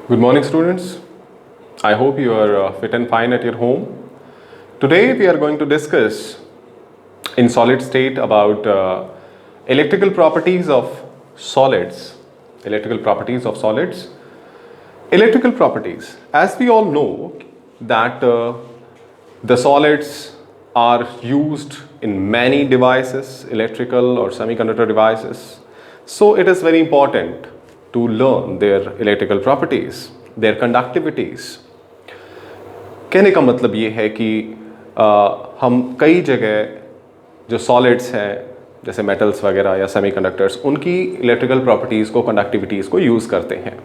Good morning, students. I hope you are fit and fine at your home. Today, we are going to discuss in solid state about electrical properties of solids. Electrical properties of solids. Electrical properties. As we all know, that the solids are used in many devices, electrical or semiconductor devices. So, it is very important to learn their electrical properties, their conductivities. कहने का मतलब ये है कि हम कई जगह जो सॉलिड्स हैं जैसे मेटल्स वगैरह या सेमीकंडक्टर्स उनकी इलेक्ट्रिकल प्रॉपर्टीज़ को कंडक्टिविटीज़ को यूज़ करते हैं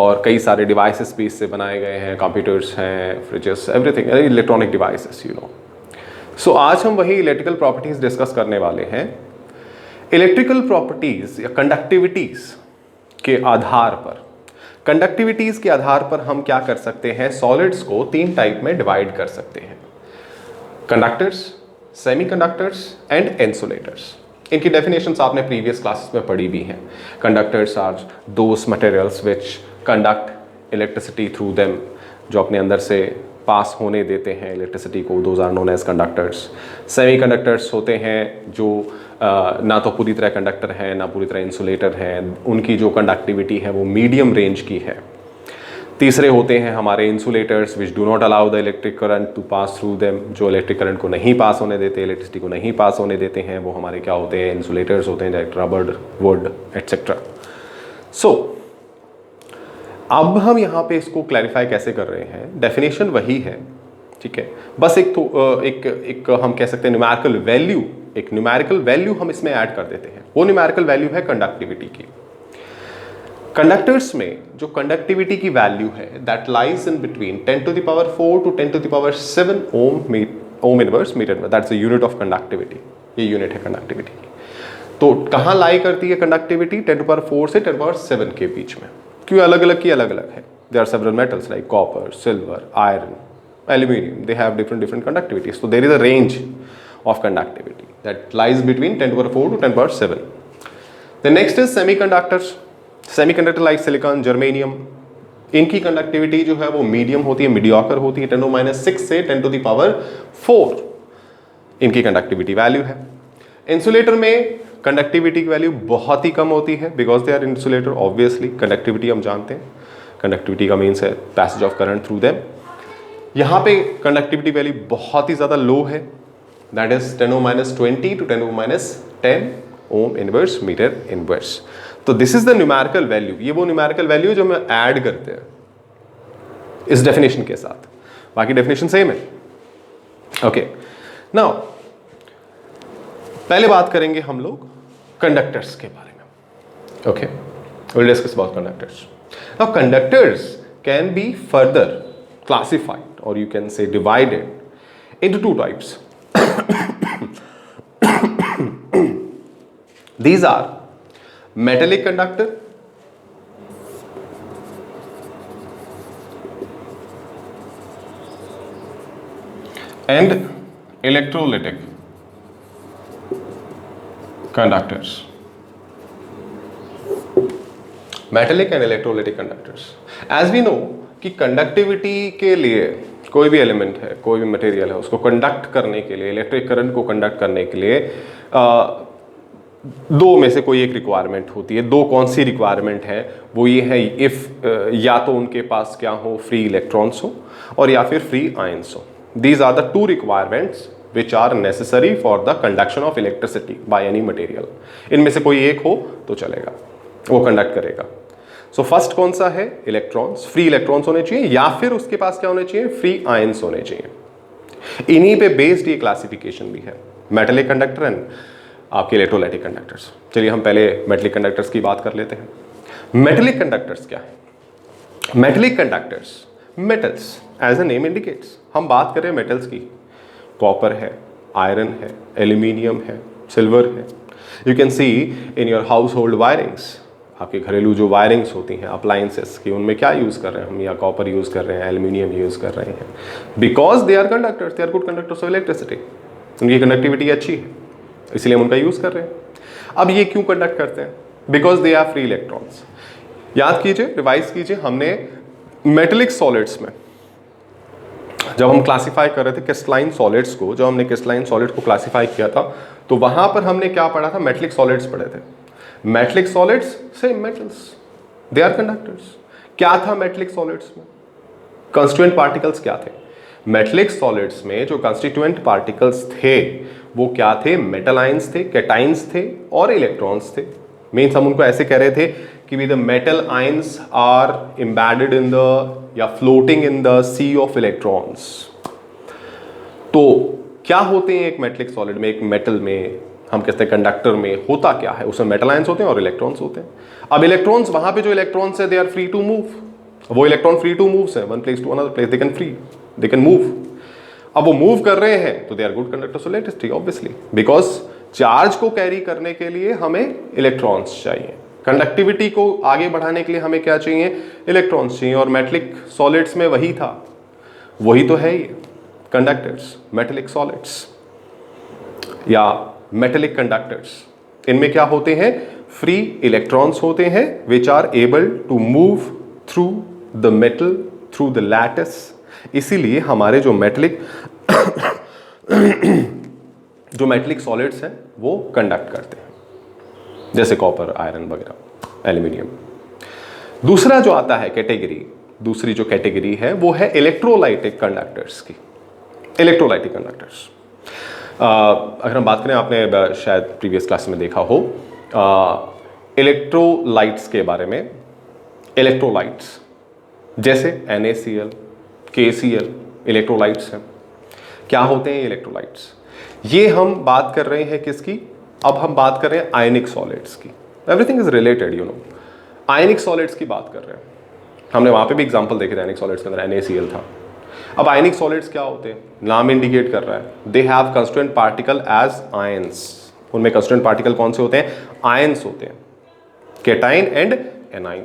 और कई सारे डिवाइसेस भी इससे बनाए गए हैं, कंप्यूटर्स हैं, fridges, everything, electronic devices you know. So आज हम वही इलेक्ट्रिकल प्रॉपर्टीज़ डिस्कस करने वाले हैं। इलेक्ट्रिकल प्रॉपर्टीज़ या कंडक्टिविटीज़ के आधार पर, कंडक्टिविटीज़ के आधार पर हम क्या कर सकते हैं, सॉलिड्स को तीन टाइप में डिवाइड कर सकते हैं: कंडक्टर्स, सेमीकंडक्टर्स एंड इंसुलेटर्स। इनकी डेफिनेशंस आपने प्रीवियस क्लासेस में पढ़ी भी हैं। Conductors are those materials which conduct electricity through them, जो अपने अंदर से पास होने देते हैं इलेक्ट्रिसिटी को, those are known as conductors. Semiconductors होते हैं जो ना तो पूरी तरह कंडक्टर हैं ना पूरी तरह इंसुलेटर हैं, उनकी जो कंडक्टिविटी है वो मीडियम रेंज की है। तीसरे होते हैं हमारे insulators which do not allow the electric current to pass through them, जो इलेक्ट्रिक करंट को नहीं पास होने देते, इलेक्ट्रिसिटी को नहीं पास होने देते हैं, वो हमारे क्या होते हैं, इंसुलेटर्स होते हैं, लाइक रबर, वुड एट्सेट्रा। सो अब हम यहाँ पे इसको क्लैरिफाई कैसे कर रहे हैं, डेफिनेशन वही है, ठीक है, बस एक हम कह सकते हैं न्यूमेरिकल वैल्यू, एक न्यूमेरिकल वैल्यू हम इसमें ऐड कर देते हैं। वो न्यूमेरिकल वैल्यू है कंडक्टिविटी की। कंडक्टर्स में जो कंडक्टिविटी की वैल्यू है that lies in between 10 to the power 4 to 10 to the power 7 ohm inverse metre, that's the unit of conductivity. ये यूनिट है कंडक्टिविटी की। तो कहाँ लाई करती है कंडक्टिविटी? 10 to the power 4 से 10 to the power 7 के बीच में। क्यों अलग अलग की अलग अलग है? There are several metals like copper, silver, iron, aluminium, they have different conductivities. So there is a range of conductivity that lies between 10 to the power 4 to 10 to the power 7. The next is semiconductors. Semiconductor like silicon, germanium, इनकी conductivity जो है वो medium होती है, mediocre होती है। 10⁻⁶ से 10 to the power 4 इनकी कंडक्टिविटी वैल्यू है। इंसुलेटर में कंडक्टिविटी की वैल्यू बहुत ही कम होती है because they are insulator. Obviously conductivity हम जानते हैं, कंडक्टिविटी का मीन्स है passage of current through them. यहाँ पे कंडक्टिविटी वैल्यू बहुत ही ज़्यादा लो है, that is 10⁻20 to 10⁻10 ohm inverse metre inverse. तो this is the numerical value. ये वो न्यूमेरिकल वैल्यू जो हम ऐड करते हैं इस डेफिनेशन के साथ, बाकी डेफिनेशन सेम है। ओके, नाउ पहले बात करेंगे हम लोग कंडक्टर्स के बारे में। Okay, will discuss about conductors. Now conductors can be further classified or you can say divided into two types. These are metallic conductor and electrolytic conductors. Metallic and electrolytic conductors. As we know कि conductivity के लिए कोई भी element है, कोई भी material है, उसको कंडक्ट करने के लिए, इलेक्ट्रिक करंट को कंडक्ट करने के लिए दो में से कोई एक रिक्वायरमेंट होती है। दो कौन सी रिक्वायरमेंट है? वो ये है, इफ़ या तो उनके पास क्या हो, फ्री इलेक्ट्रॉन्स हो और या फिर फ्री आयंस हो। These are the two requirements which are necessary for the conduction of electricity by any material. इनमें से कोई एक हो तो चलेगा, वो कंडक्ट करेगा। सो फर्स्ट कौन सा है? इलेक्ट्रॉन्स, फ्री इलेक्ट्रॉन्स होने चाहिए या फिर उसके पास क्या होने चाहिए? फ्री आयंस होने चाहिए। इन्हीं पे बेस्ड ये क्लासिफिकेशन भी है, मेटलिक कंडक्टर एंड आपके इलेक्ट्रोलाइटिक कंडक्टर्स। चलिए हम पहले मेटलिक कंडक्टर्स की बात कर लेते हैं। मेटलिक कंडक्टर्स क्या है? Metallic conductors, metals as a name indicates, हम बात करें मेटल्स की, कॉपर है, आयरन है, एल्यूमिनियम है, सिल्वर है। You can see in your house hold wirings, आपके घरेलू जो वायरिंग्स होती हैं अप्लायंसेस की, उनमें क्या यूज़ कर रहे हैं हम? या कॉपर यूज़ कर रहे हैं, एल्यूमिनियम यूज़ कर रहे हैं, because they are conductors, they are good conductors of electricity. उनकी कंडक्टिविटी अच्छी है, इसलिए हम उनका यूज़ कर रहे हैं। अब ये क्यों कंडक्ट करते हैं? Because they are free electrons. याद कीजिए, रिवाइज कीजिए, हमने मेटेलिक सॉलिड्स में जब हम क्लासिफाई कर रहे थे क्रिस्टलाइन सॉलिड्स को, जब हमने क्रिस्टलाइन सॉलिड को क्लासिफाई किया था तो वहां पर हमने क्या पढ़ा था, मेटेलिक सॉलिड्स पढ़े थे। Metallic solids same metals, they are conductors. क्या था मेटेलिक सॉलिड्स में? कंस्टिट्यूएंट पार्टिकल्स क्या थे? मेटेलिक सॉलिड्स में जो कंस्टिट्यूएंट पार्टिकल्स थे वो क्या थे? मेटल आयंस थे, कैटाइंस थे और इलेक्ट्रॉन्स थे। मीन्स हम उनको ऐसे कह रहे थे कि the metal ions are embedded in the या floating in the sea of electrons. तो क्या होते हैं एक मेटेलिक सॉलिड में, एक मेटल में, हम कहते हैं कंडक्टर में होता क्या है? उसमें मेटल आयंस होते हैं और इलेक्ट्रॉन्स होते हैं। अब इलेक्ट्रॉन्स, वहां पे जो इलेक्ट्रॉन्स है they are free to move, वो इलेक्ट्रॉन फ्री टू मूव है one place to another place, they can move. अब वो मूव कर रहे हैं तो they are good conductors of electricity obviously, because charge को कैरी करने के लिए हमें इलेक्ट्रॉन्स चाहिए, कंडक्टिविटी को आगे बढ़ाने के लिए हमें क्या चाहिए? इलेक्ट्रॉन्स चाहिए। और मेटेलिक सॉलिड्स में वही था, वही तो है ही, कंडक्टर्स, मेटेलिक सॉलिड्स या मेटेलिक कंडक्टर्स। इनमें क्या होते हैं? फ्री इलेक्ट्रॉन्स होते हैं which are able to move through the metal, through the lattice. इसीलिए हमारे जो मेटेलिक सॉलिड्स हैं वो कंडक्ट करते हैं, जैसे कॉपर, आयरन वगैरह, एल्यूमिनियम। दूसरा जो आता है कैटेगरी, दूसरी जो कैटेगरी है वो है इलेक्ट्रोलाइटिक कंडक्टर्स की। इलेक्ट्रोलाइटिक कंडक्टर्स, अगर हम बात करें, आपने शायद प्रीवियस क्लास में देखा हो इलेक्ट्रोलाइट्स के बारे में। इलेक्ट्रोलाइट्स जैसे NaCl, KCl इलेक्ट्रोलाइट्स हैं। क्या होते हैं इलेक्ट्रोलाइट्स? ये हम बात कर रहे हैं किसकी? अब हम बात कर रहे हैं आयनिक सॉलिड्स की। Everything is related, you know. Ionic solids की बात कर रहे हैं, हमने वहां पे भी एग्जांपल देखे थे आयनिक सॉलिड्स के अंदर, NaCl था। अब आयनिक सॉलिड्स क्या होते हैं? नाम इंडिकेट कर रहा है, they have constituent particle as ions. उनमें कंस्टिट्यूएंट पार्टिकल कौन से होते हैं? आयंस होते हैं, कैटाइन एंड एनाइन।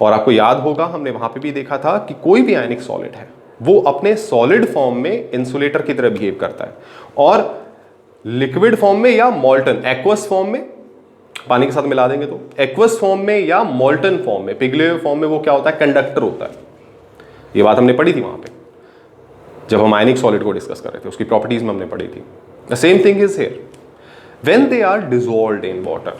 और आपको याद होगा हमने वहां पे भी देखा था कि कोई भी आयनिक सॉलिड है वो अपने सॉलिड फॉर्म में इंसुलेटर की तरह बिहेव करता है, और लिक्विड फॉर्म में या मॉल्टन, एक्वस फॉर्म में, पानी के साथ मिला देंगे तो एक्वस फॉर्म में या मॉल्टन फॉर्म में, पिघले हुए फॉर्म में वो क्या होता है? कंडक्टर होता है। ये बात हमने पढ़ी थी वहां पे जब हम आयनिक सॉलिड को डिस्कस कर रहे थे, उसकी प्रॉपर्टीज में हमने पढ़ी थी। The same thing is here, when they are dissolved in water.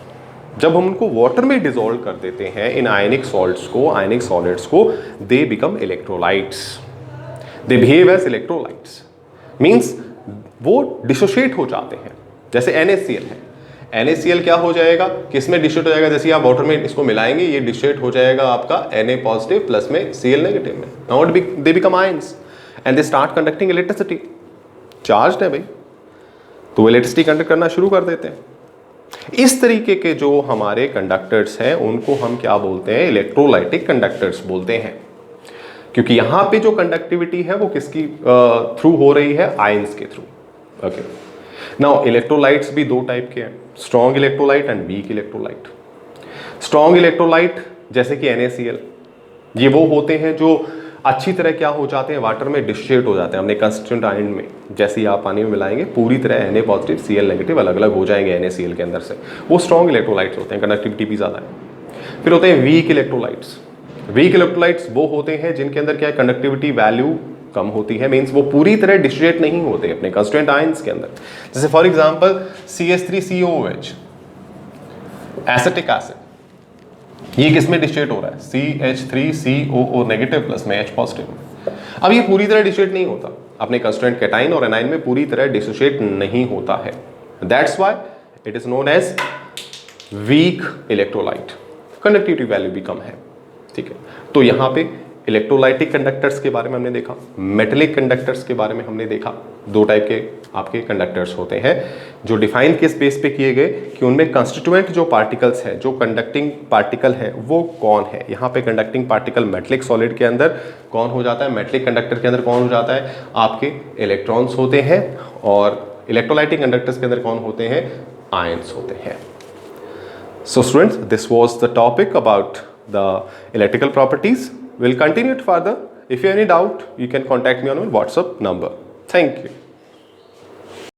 जब हम उनको वाटर में डिसॉल्व कर देते हैं इन आयनिक सॉल्ट्स को, आयनिक सॉलिड्स को, they become electrolytes, they behave as electrolytes. Means वो डिसोशिएट हो जाते हैं। जैसे NaCl है, NaCl क्या हो जाएगा, किसमें डिसोशिएट हो जाएगा? जैसे आप वाटर में इसको मिलाएंगे, ये डिसोशिएट हो जाएगा आपका Na पॉजिटिव प्लस में Cl नेगेटिव में। Now they become ions and they start conducting electricity. Charged है भाई, तो वो इलेक्ट्रिसिटी कंडक्ट करना शुरू कर देते हैं। इस तरीके के जो हमारे कंडक्टर्स हैं उनको हम क्या बोलते हैं? इलेक्ट्रोलाइटिक कंडक्टर्स बोलते हैं, क्योंकि यहां पे जो कंडक्टिविटी है वो किसकी थ्रू हो रही है? आयंस के थ्रू। ओके, नाउ इलेक्ट्रोलाइट्स भी दो टाइप के हैं, strong electrolyte and weak electrolyte. Strong electrolyte जैसे कि NaCl, ये वो होते हैं जो अच्छी तरह क्या हो जाते हैं? वाटर में डिसोशिएट हो जाते हैं। हमने कंस्टिट्यूएंट आयन में, जैसे ही आप पानी में मिलाएंगे पूरी तरह Na पॉजिटिव Cl नेगेटिव अलग अलग हो जाएंगे NaCl के अंदर से। वो स्ट्रॉन्ग इलेक्ट्रोलाइट्स होते हैं, कंडक्टिविटी भी ज़्यादा है। फिर होते हैं वीक इलेक्ट्रोलाइट्स। वीक इलेक्ट्रोलाइट्स वो होते हैं जिनके अंदर क्या है? कंडक्टिविटी वैल्यू कम होती है, मींस वो पूरी तरह डिसोशिएट नहीं होते अपने कंस्टिट्यूएंट आयंस के अंदर। जैसे for example CH3COOH, acetic acid, ये किस में डिसोशिएट हो रहा है? CH3COO नेगेटिव प्लस में H पॉजिटिव। अब ये पूरी तरह डिसोशिएट नहीं होता, अपने कंस्टिट्यूएंट कैटाइन और एनाइन में पूरी तरह डिसोशिएट नहीं होता है। That's why it is known as weak electrolyte, conductivity value भी कम है। ठीक है, तो यहाँ पे इलेक्ट्रोलाइटिक कंडक्टर्स के बारे में हमने देखा, मेटेलिक कंडक्टर्स के बारे में हमने देखा। दो टाइप के आपके कंडक्टर्स होते हैं जो डिफाइन किस बेस पे किए गए कि उनमें कंस्टिट्यूएंट जो पार्टिकल्स है, जो कंडक्टिंग पार्टिकल है वो कौन है। यहाँ पे कंडक्टिंग पार्टिकल मेटेलिक सॉलिड के अंदर कौन हो जाता है? मेटेलिक कंडक्टर के अंदर कौन हो जाता है? आपके इलेक्ट्रॉन्स होते हैं। और इलेक्ट्रोलाइटिक कंडक्टर्स के अंदर कौन होते हैं? आयंस होते हैं। So students, this was the topic about the electrical properties. We'll continue it further. If you have any doubt, you can contact me on my WhatsApp number. Thank you.